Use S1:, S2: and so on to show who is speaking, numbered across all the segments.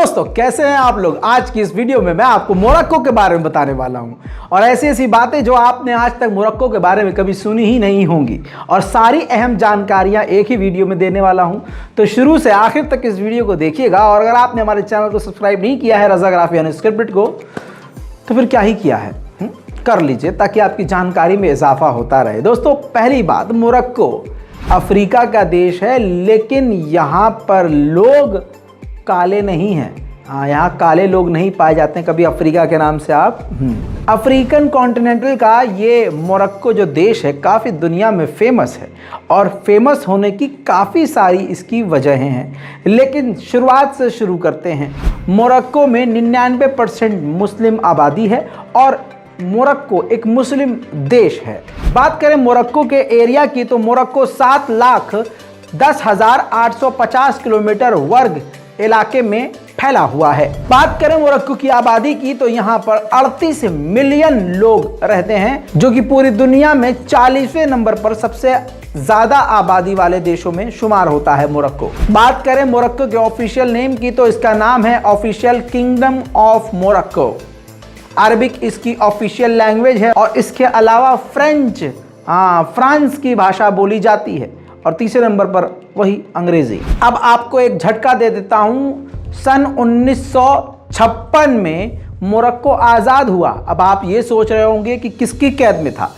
S1: दोस्तों, कैसे हैं आप लोग। आज की इस वीडियो में मैं आपको मोरक्को के बारे में बताने वाला हूं और ऐसी ऐसी बातें जो आपने आज तक मोरक्को के बारे में कभी सुनी ही नहीं होंगी और सारी अहम जानकारियां एक ही वीडियो में देने वाला हूं। तो शुरू से आखिर तक इस वीडियो को देखिएगा और अगर आपने हमारे चैनल को सब्सक्राइब नहीं किया है रज़ाग्राफी अनस्क्रिप्टेड को, तो फिर क्या ही किया है, कर लीजिए ताकि आपकी जानकारी में इजाफा होता रहे। दोस्तों, पहली बात, मोरक्को अफ्रीका का देश है, लेकिन यहाँ पर लोग काले नहीं हैं। हाँ, यहाँ काले लोग नहीं पाए जाते हैं कभी अफ्रीका के नाम से आप। अफ्रीकन कॉन्टिनेंटल का ये मोरक्को जो देश है काफ़ी दुनिया में फेमस है और फेमस होने की काफ़ी सारी इसकी वजहें हैं, लेकिन शुरुआत से शुरू करते हैं। मोरक्को में 99% मुस्लिम आबादी है और मोरक्को एक मुस्लिम देश है। बात करें मोरक्को के एरिया की तो मोरक्को 7,10,850 किलोमीटर वर्ग इलाके में फैला हुआ है। बात करें मोरक्को की आबादी की तो यहाँ पर 38 मिलियन लोग रहते हैं, जो कि पूरी दुनिया में 40वें नंबर पर सबसे ज्यादा आबादी वाले देशों में शुमार होता है मोरक्को। बात करें मोरक्को के ऑफिशियल नेम की तो इसका नाम है official kingdom of Morocco. Arabic इसकी ऑफिशियल लैंग्वेज है और इसके अलावा फ्रांस की भाषा बोली जाती है और तीसरे नंबर पर वही अंग्रेजी। अब आपको एक झटका दे देता हूं, सन 1956 में मोरक्को आज़ाद हुआ। अब आप ये सोच रहे होंगे कि किसकी कैद में था,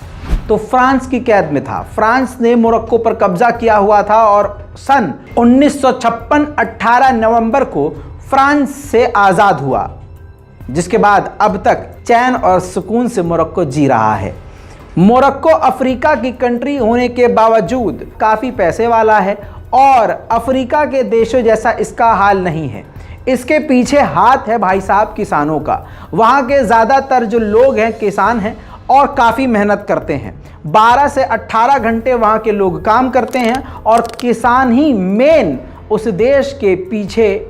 S1: तो फ्रांस की कैद में था। फ्रांस ने मोरक्को पर कब्जा किया हुआ था और सन 1956 18 नवंबर को फ्रांस से आज़ाद हुआ, जिसके बाद अब तक चैन और सुकून से मोरक्को जी रहा है। मोरक्को अफ्रीका की कंट्री होने के बावजूद काफ़ी पैसे वाला है और अफ्रीका के देशों जैसा इसका हाल नहीं है। इसके पीछे हाथ है भाई साहब किसानों का। वहाँ के ज़्यादातर जो लोग हैं किसान हैं और काफ़ी मेहनत करते हैं। 12 से 18 घंटे वहाँ के लोग काम करते हैं और किसान ही मेन उस देश के पीछे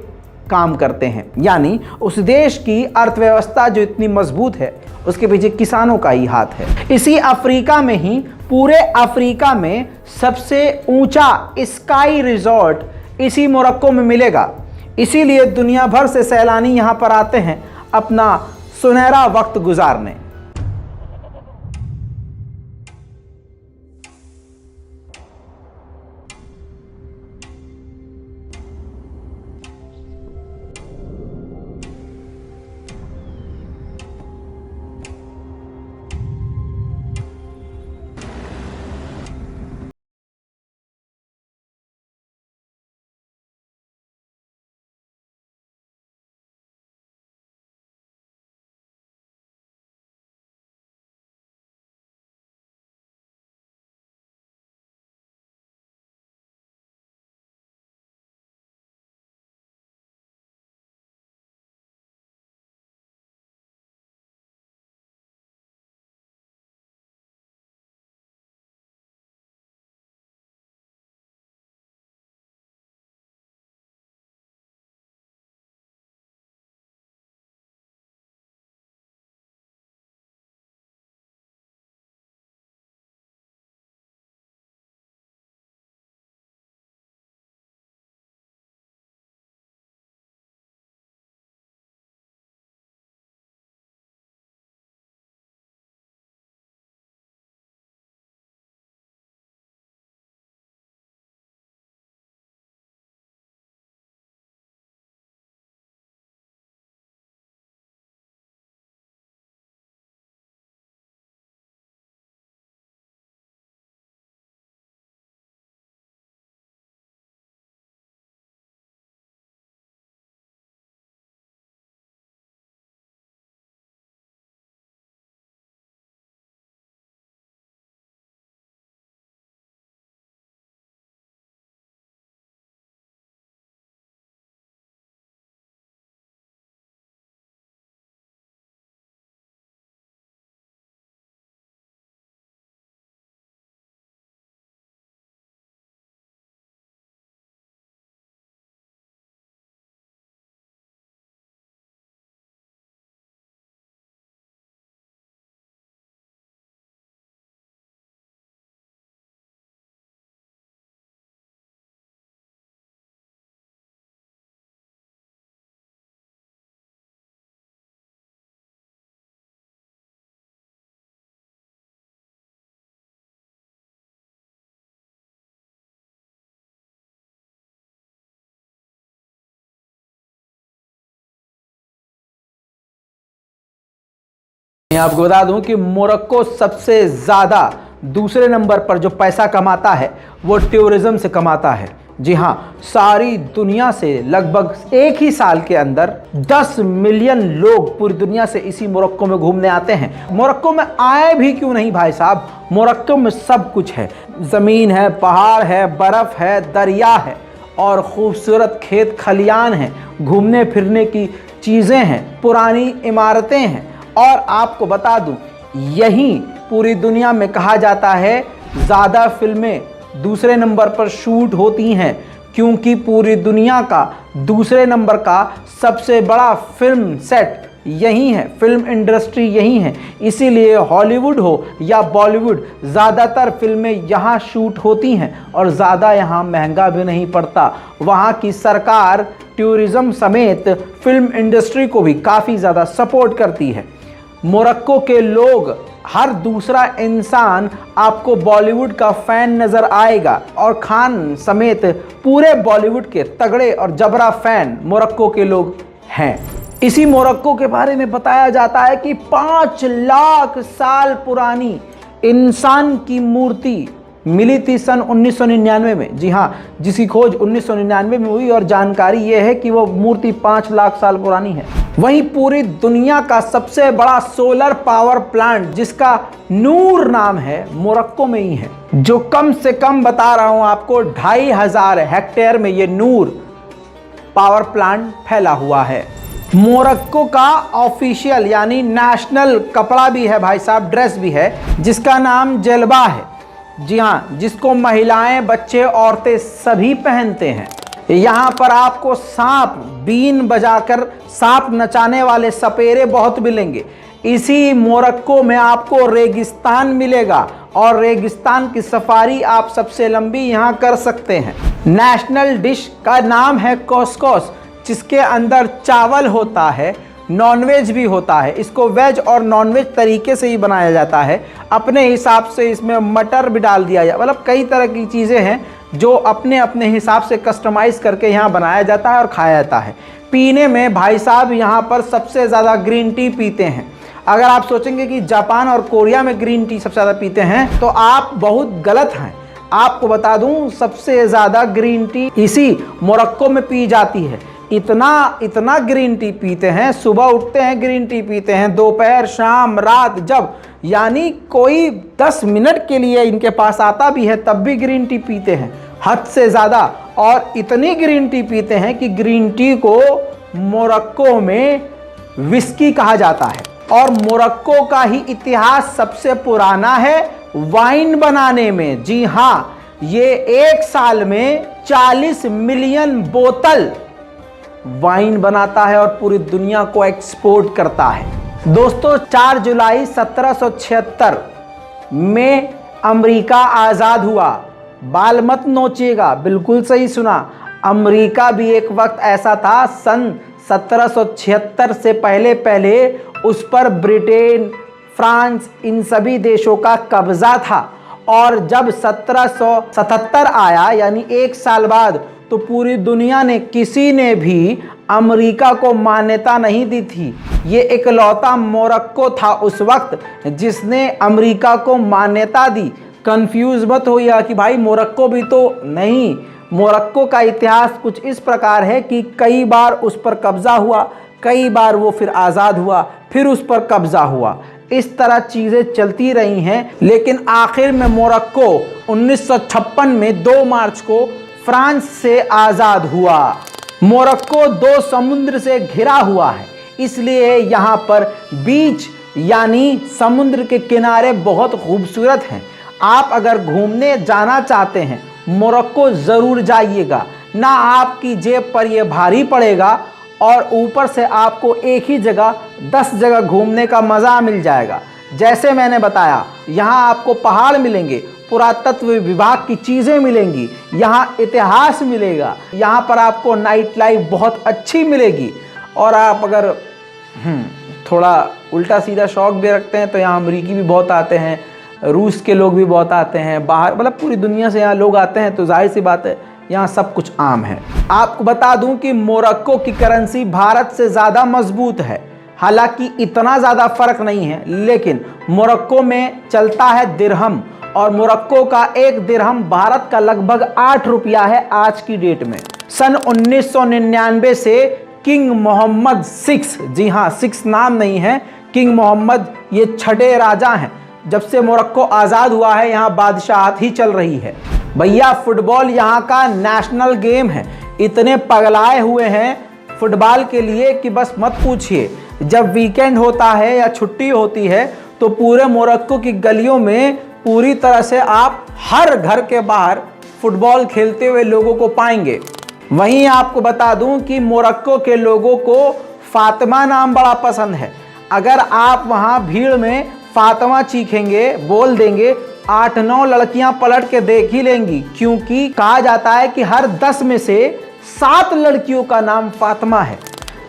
S1: काम करते हैं। यानी उस देश की अर्थव्यवस्था जो इतनी मजबूत है उसके पीछे किसानों का ही हाथ है। इसी अफ्रीका में ही पूरे अफ्रीका में सबसे ऊंचा स्काई रिजॉर्ट इसी मोरक्को में मिलेगा। इसीलिए दुनिया भर से सैलानी यहां पर आते हैं अपना सुनहरा वक्त गुजारने। मैं आपको बता दूं कि मोरक्को सबसे ज़्यादा दूसरे नंबर पर जो पैसा कमाता है वो टूरिज्म से कमाता है। जी हाँ, सारी दुनिया से लगभग एक ही साल के अंदर 10 मिलियन लोग पूरी दुनिया से इसी मोरक्को में घूमने आते हैं। मोरक्को में आए भी क्यों नहीं भाई साहब, मोरक्को में सब कुछ है। ज़मीन है, पहाड़ है, बर्फ़ है, दरिया है और खूबसूरत खेत खलियान हैं, घूमने फिरने की चीज़ें हैं, पुरानी इमारतें हैं। और आपको बता दूं, यहीं पूरी दुनिया में कहा जाता है ज़्यादा फिल्में दूसरे नंबर पर शूट होती हैं, क्योंकि पूरी दुनिया का दूसरे नंबर का सबसे बड़ा फिल्म सेट यहीं है, फिल्म इंडस्ट्री यहीं है। इसीलिए हॉलीवुड हो या बॉलीवुड, ज़्यादातर फिल्में यहाँ शूट होती हैं और ज़्यादा यहाँ महंगा भी नहीं पड़ता। वहाँ की सरकार टूरिज़्म समेत फिल्म इंडस्ट्री को भी काफ़ी ज़्यादा सपोर्ट करती है। मोरक्को के लोग, हर दूसरा इंसान आपको बॉलीवुड का फ़ैन नज़र आएगा और खान समेत पूरे बॉलीवुड के तगड़े और जबरा फ़ैन मोरक्को के लोग हैं। इसी मोरक्को के बारे में बताया जाता है कि 5 लाख साल पुरानी इंसान की मूर्ति मिली थी सन 1999 में। जी हाँ, जिसकी खोज 1999 में हुई और जानकारी यह है कि वो मूर्ति 5 लाख साल पुरानी है। वहीं पूरी दुनिया का सबसे बड़ा सोलर पावर प्लांट, जिसका नूर नाम है, मोरक्को में ही है, जो कम से कम बता रहा हूं आपको 2500 हेक्टेयर में ये नूर पावर प्लांट फैला हुआ है। मोरक्को का ऑफिशियल यानी नेशनल कपड़ा भी है भाई साहब, ड्रेस भी है, जिसका नाम जलबा है। जी हाँ, जिसको महिलाएं, बच्चे, औरतें सभी पहनते हैं। यहाँ पर आपको सांप बीन बजाकर सांप नचाने वाले सपेरे बहुत मिलेंगे। इसी मोरक्को में आपको रेगिस्तान मिलेगा और रेगिस्तान की सफारी आप सबसे लंबी यहाँ कर सकते हैं। नेशनल डिश का नाम है कोस्कोस, जिसके अंदर चावल होता है, नॉनवेज भी होता है। इसको वेज और नॉनवेज तरीके से ही बनाया जाता है। अपने हिसाब से इसमें मटर भी डाल दिया जाए, मतलब कई तरह की चीज़ें हैं जो अपने अपने हिसाब से कस्टमाइज़ करके यहाँ बनाया जाता है और खाया जाता है। पीने में भाई साहब यहाँ पर सबसे ज़्यादा ग्रीन टी पीते हैं। अगर आप सोचेंगे कि जापान और कोरिया में ग्रीन टी सबसे ज़्यादा पीते हैं तो आप बहुत गलत हैं। आपको बता दूं, सबसे ज़्यादा ग्रीन टी इसी मोरक्को में पी जाती है। इतना ग्रीन टी पीते हैं, सुबह उठते हैं ग्रीन टी पीते हैं, दोपहर, शाम, रात, जब यानी कोई 10 मिनट के लिए इनके पास आता भी है तब भी ग्रीन टी पीते हैं, हद से ज़्यादा। और इतनी ग्रीन टी पीते हैं कि ग्रीन टी को मोरक्को में विस्की कहा जाता है। और मोरक्को का ही इतिहास सबसे पुराना है वाइन बनाने में। जी हाँ, ये एक साल में 40 मिलियन बोतल वाइन बनाता है और पूरी दुनिया को एक्सपोर्ट करता है। दोस्तों, 4 जुलाई 1776 में अमेरिका आज़ाद हुआ। बाल मत नोचिएगा, बिल्कुल सही सुना। अमेरिका भी एक वक्त ऐसा था, सन 1776 से पहले उस पर ब्रिटेन, फ्रांस, इन सभी देशों का कब्जा था। और जब 1777 आया, यानी एक साल बाद, तो पूरी दुनिया ने, किसी ने भी अमेरिका को मान्यता नहीं दी थी। ये इकलौता मोरक्को था उस वक्त जिसने अमेरिका को मान्यता दी। कंफ्यूज मत होइए कि भाई मोरक्को भी तो नहीं। मोरक्को का इतिहास कुछ इस प्रकार है कि कई बार उस पर कब्जा हुआ, कई बार वो फिर आज़ाद हुआ, फिर उस पर कब्जा हुआ। इस तरह चीज़ें चलती रही हैं, लेकिन आखिर में मोरक्को 1956 में 2 मार्च को फ्रांस से आज़ाद हुआ। मोरक्को 2 समुद्र से घिरा हुआ है, इसलिए यहाँ पर बीच यानी समुद्र के किनारे बहुत खूबसूरत हैं। आप अगर घूमने जाना चाहते हैं मोरक्को ज़रूर जाइएगा। ना आपकी जेब पर यह भारी पड़ेगा और ऊपर से आपको एक ही जगह 10 जगह घूमने का मज़ा मिल जाएगा। जैसे मैंने बताया, यहाँ आपको पहाड़ मिलेंगे, पुरातत्व विभाग की चीज़ें मिलेंगी, यहाँ इतिहास मिलेगा, यहाँ पर आपको नाइट लाइफ बहुत अच्छी मिलेगी। और आप अगर थोड़ा उल्टा सीधा शौक भी रखते हैं तो यहाँ अमरीकी भी बहुत आते हैं, रूस के लोग भी बहुत आते हैं, बाहर मतलब पूरी दुनिया से यहाँ लोग आते हैं, तो जाहिर सी बात है यहाँ सब कुछ आम है। आपको बता दूं कि मोरक्को की करेंसी भारत से ज़्यादा मजबूत है। हालांकि इतना ज़्यादा फर्क नहीं है, लेकिन मोरक्को में चलता है दिरहम, और मोरक्को का एक दिरहम भारत का लगभग 8 रुपया है आज की डेट में। सन 1999 से किंग मोहम्मद 6, जी हाँ 6 नाम नहीं है, किंग मोहम्मद ये 6ठे राजा हैं। जब से मोरक्को आज़ाद हुआ है यहाँ बादशाहत ही चल रही है। भैया फुटबॉल यहाँ का नेशनल गेम है, इतने पगलाए हुए हैं फुटबॉल के लिए कि बस मत पूछिए। जब वीकेंड होता है या छुट्टी होती है तो पूरे मोरक्को की गलियों में पूरी तरह से आप हर घर के बाहर फुटबॉल खेलते हुए लोगों को पाएंगे। वहीं आपको बता दूं कि मोरक्को के लोगों को फातिमा नाम बड़ा पसंद है। अगर आप वहां भीड़ में फातिमा चीखेंगे, बोल देंगे, 8-9 लड़कियां पलट के देख ही लेंगी, क्योंकि कहा जाता है कि हर 10 में से 7 लड़कियों का नाम फातिमा है।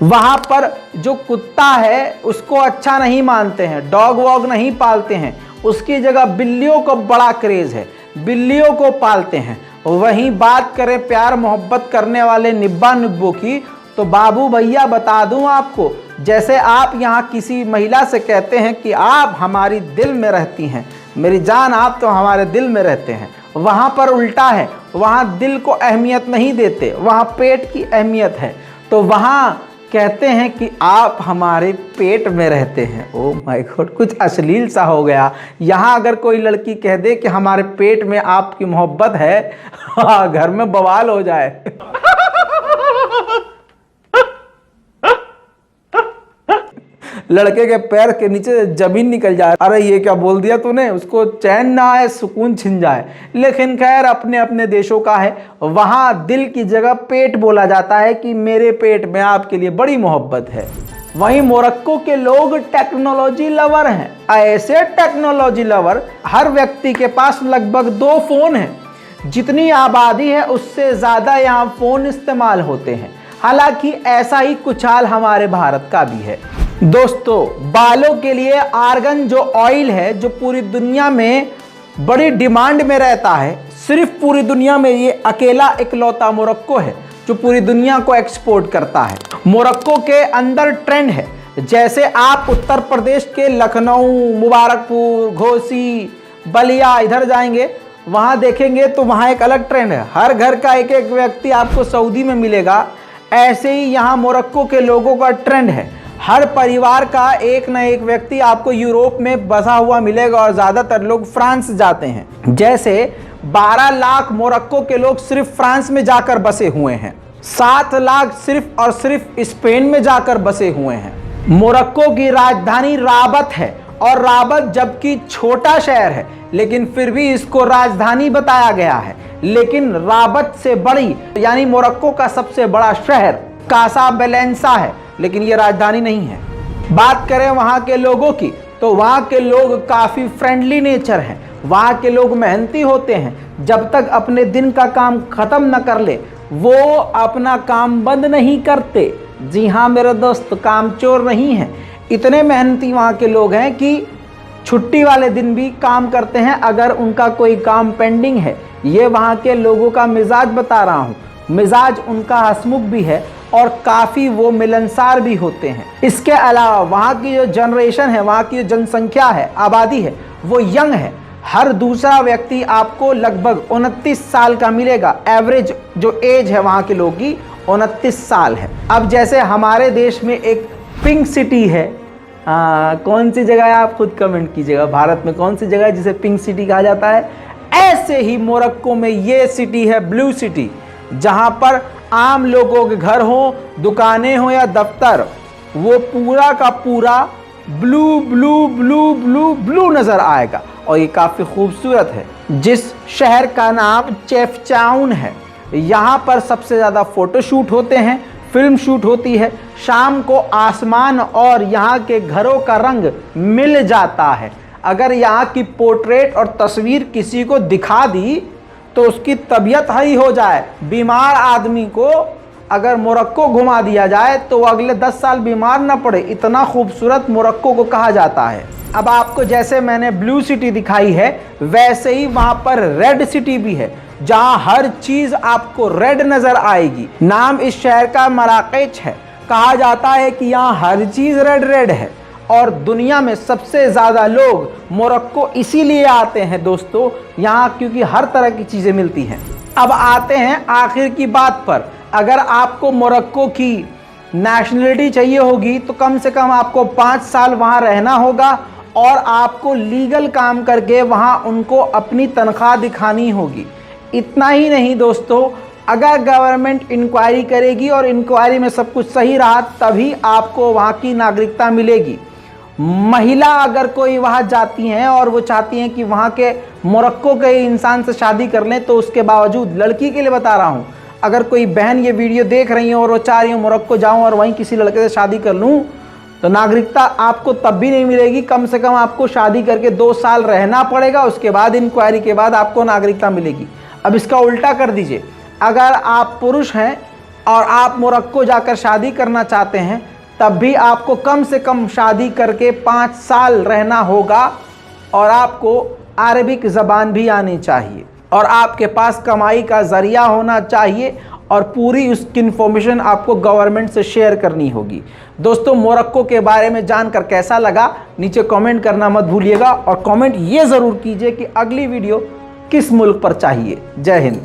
S1: वहां पर जो कुत्ता है उसको अच्छा नहीं मानते हैं, डॉग वॉग नहीं पालते हैं, उसकी जगह बिल्लियों को बड़ा क्रेज है, बिल्लियों को पालते हैं। वहीं बात करें प्यार मोहब्बत करने वाले निब्बा निब्बों की, तो बाबू भैया बता दूं आपको, जैसे आप यहाँ किसी महिला से कहते हैं कि आप हमारी दिल में रहती हैं, मेरी जान आप तो हमारे दिल में रहते हैं, वहाँ पर उल्टा है, वहाँ दिल को अहमियत नहीं देते, वहाँ पेट की अहमियत है। तो वहाँ कहते हैं कि आप हमारे पेट में रहते हैं। ओ माय गॉड, कुछ अश्लील सा हो गया। यहाँ अगर कोई लड़की कह दे कि हमारे पेट में आपकी मोहब्बत है, घर में बवाल हो जाए। लड़के के पैर के नीचे जमीन निकल जाए, अरे ये क्या बोल दिया तूने, उसको चैन ना आए, सुकून छिन जाए। लेकिन खैर अपने अपने देशों का है, वहां दिल की जगह पेट बोला जाता है कि मेरे पेट में आपके लिए बड़ी मोहब्बत है। वहीं मोरक्को के लोग टेक्नोलॉजी लवर हैं, ऐसे टेक्नोलॉजी लवर, हर व्यक्ति के पास लगभग 2 फोन हैं। जितनी आबादी है उससे ज्यादा यहाँ फोन इस्तेमाल होते हैं। हालांकि ऐसा ही कुछ हाल हमारे भारत का भी है। दोस्तों, बालों के लिए आर्गन जो ऑयल है, जो पूरी दुनिया में बड़ी डिमांड में रहता है, सिर्फ पूरी दुनिया में ये अकेला इकलौता मोरक्को है जो पूरी दुनिया को एक्सपोर्ट करता है। मोरक्को के अंदर ट्रेंड है, जैसे आप उत्तर प्रदेश के लखनऊ, मुबारकपुर, घोसी, बलिया इधर जाएंगे, वहां देखेंगे तो वहां एक अलग ट्रेंड है, हर घर का एक एक व्यक्ति आपको सऊदी में मिलेगा। ऐसे ही यहाँ मोरक्को के लोगों का ट्रेंड है, हर परिवार का एक न एक व्यक्ति आपको यूरोप में बसा हुआ मिलेगा, और ज़्यादातर लोग फ्रांस जाते हैं। जैसे 12 लाख मोरक्को के लोग सिर्फ फ्रांस में जाकर बसे हुए हैं, 7 लाख सिर्फ और सिर्फ स्पेन में जाकर बसे हुए हैं। मोरक्को की राजधानी राबत है, और राबत जबकि छोटा शहर है लेकिन फिर भी इसको राजधानी बताया गया है। लेकिन राबत से बड़ी, यानी मोरक्को का सबसे बड़ा शहर कासाब्लैंका है, लेकिन ये राजधानी नहीं है। बात करें वहाँ के लोगों की, तो वहाँ के लोग काफ़ी फ्रेंडली नेचर हैं, वहाँ के लोग मेहनती होते हैं। जब तक अपने दिन का काम ख़त्म न कर ले वो अपना काम बंद नहीं करते। जी हाँ मेरे दोस्त, काम चोर नहीं है। इतने मेहनती वहाँ के लोग हैं कि छुट्टी वाले दिन भी काम करते हैं अगर उनका कोई काम पेंडिंग है। ये वहाँ के लोगों का मिजाज बता रहा हूँ। मिजाज उनका हंसमुख भी है और काफ़ी वो मिलनसार भी होते हैं। इसके अलावा वहाँ की जो जनरेशन है, वहाँ की जो जनसंख्या है, आबादी है, वो यंग है। हर दूसरा व्यक्ति आपको लगभग 29 साल का मिलेगा। एवरेज जो एज है वहाँ के लोगों की 29 साल है। अब जैसे हमारे देश में एक पिंक सिटी है, कौन सी जगह है आप खुद कमेंट कीजिएगा, भारत में कौन सी जगह है जिसे पिंक सिटी कहा जाता है। ऐसे ही मोरक्को में ये सिटी है ब्लू सिटी, जहाँ पर आम लोगों के घर हो, दुकानें हो या दफ्तर, वो पूरा का पूरा blue blue blue blue blue नज़र आएगा, और ये काफ़ी खूबसूरत है। जिस शहर का नाम चेफचाउन है, यहाँ पर सबसे ज़्यादा फ़ोटो शूट होते हैं, फिल्म शूट होती है। शाम को आसमान और यहाँ के घरों का रंग मिल जाता है। अगर यहाँ की पोर्ट्रेट और तस्वीर किसी को दिखा दी तो उसकी तबीयत ही हो जाए। बीमार आदमी को अगर मोरक्को घुमा दिया जाए तो वो अगले 10 साल बीमार ना पड़े, इतना खूबसूरत मोरक्को को कहा जाता है। अब आपको जैसे मैंने ब्लू सिटी दिखाई है, वैसे ही वहाँ पर रेड सिटी भी है, जहाँ हर चीज़ आपको रेड नज़र आएगी। नाम इस शहर का मराकेच है। कहा जाता है कि यहाँ हर चीज़ रेड रेड है और दुनिया में सबसे ज़्यादा लोग मोरक्को इसीलिए आते हैं दोस्तों यहाँ, क्योंकि हर तरह की चीज़ें मिलती हैं। अब आते हैं आखिर की बात पर। अगर आपको मोरक्को की नेशनलिटी चाहिए होगी तो कम से कम आपको 5 साल वहाँ रहना होगा और आपको लीगल काम करके वहाँ उनको अपनी तनख्वाह दिखानी होगी। इतना ही नहीं दोस्तों, अगर गवर्नमेंट इंक्वायरी करेगी और इंक्वायरी में सब कुछ सही रहा तभी आपको वहाँ की नागरिकता मिलेगी। महिला अगर कोई वहाँ जाती हैं और वो चाहती हैं कि वहाँ के मोरक्को के इंसान से शादी कर लें, तो उसके बावजूद, लड़की के लिए बता रहा हूँ, अगर कोई बहन ये वीडियो देख रही है और वो चाह रही है मोरक्को जाऊँ और वहीं किसी लड़के से शादी कर लूँ, तो नागरिकता आपको तब भी नहीं मिलेगी। कम से कम आपको शादी करके 2 साल रहना पड़ेगा, उसके बाद इंक्वायरी के बाद आपको नागरिकता मिलेगी। अब इसका उल्टा कर दीजिए, अगर आप पुरुष हैं और आप मोरक्को जाकर शादी करना चाहते हैं, तब भी आपको कम से कम शादी करके 5 साल रहना होगा और आपको अरबिक ज़बान भी आनी चाहिए और आपके पास कमाई का ज़रिया होना चाहिए और पूरी उसकी इन्फॉर्मेशन आपको गवर्नमेंट से शेयर करनी होगी। दोस्तों, मोरक्को के बारे में जानकर कैसा लगा नीचे कमेंट करना मत भूलिएगा और कमेंट ये ज़रूर कीजिए कि अगली वीडियो किस मुल्क पर चाहिए। जय हिंद।